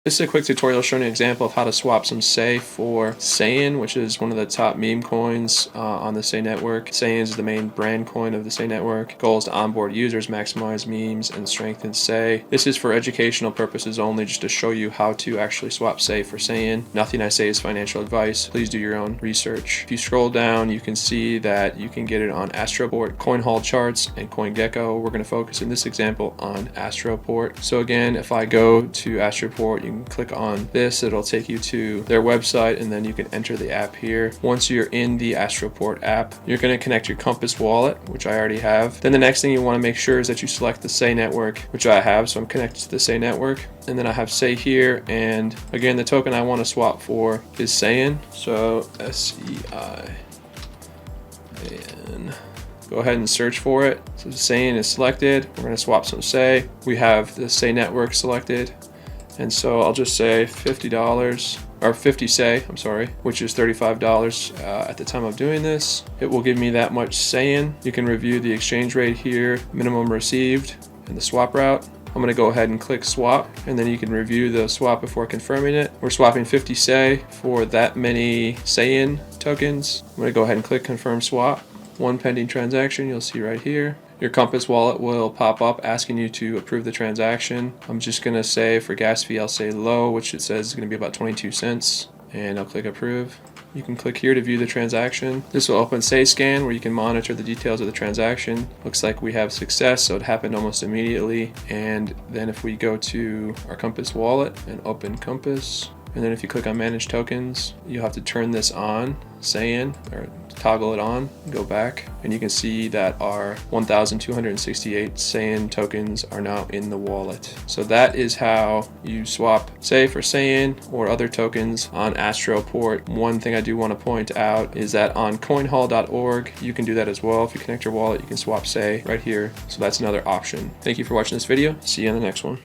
This is a quick tutorial showing an example of how to swap some Sei for SEIYAN, which is one of the top meme coins on the Sei Network. SEIYAN is the main brand coin of the Sei Network. Goal is to onboard users, maximize memes, and strengthen Sei. This is for educational purposes only, just to show you how to actually swap Sei for SEIYAN. Nothing I say is financial advice. Please do your own research. If you scroll down, you can see that you can get it on Astroport, Coin Hall Charts, and CoinGecko. We're going to focus in this example on Astroport. So again, if I go to Astroport, you can click on this, it'll take you to their website, and then you can enter the app here. Once you're in the Astroport app, you're going to connect your Compass wallet, which I already have. Then the next thing you want to make sure is that you select the Sei Network, which I have, so I'm connected to the Sei Network. And then I have Sei here, and again, the token I want to swap for is SEIYAN, so SEIYAN. Go ahead and search for it. So SEIYAN is selected. We're going to swap some Sei. We have the Sei Network selected. And so I'll just say $50 or 50 Sei, I'm sorry, which is $35 at the time of doing this. It will give me that much SEIYAN. You can review the exchange rate here, minimum received, and the swap route. I'm going to go ahead and click swap, and then you can review the swap before confirming it. We're swapping 50 Sei for that many SEIYAN tokens. I'm going to go ahead and click confirm swap. One pending transaction, you'll see right here. Your Compass wallet will pop up asking you to approve the transaction. I'm just going to say for gas fee, I'll say low, which it says is going to be about 22 cents. And I'll click approve. You can click here to view the transaction. This will open SeiScan, where you can monitor the details of the transaction. Looks like we have success, so it happened almost immediately. And then if we go to our Compass wallet and open Compass, and then if you click on manage tokens, you have to turn this on, SEIYAN, or toggle it on, go back, and you can see that our 1,268 SEIYAN tokens are now in the wallet. So that is how you swap Sei for SEIYAN or other tokens on Astroport. One thing I do want to point out is that on coinhall.org, you can do that as well. If you connect your wallet, you can swap Sei right here. So that's another option. Thank you for watching this video. See you in the next one.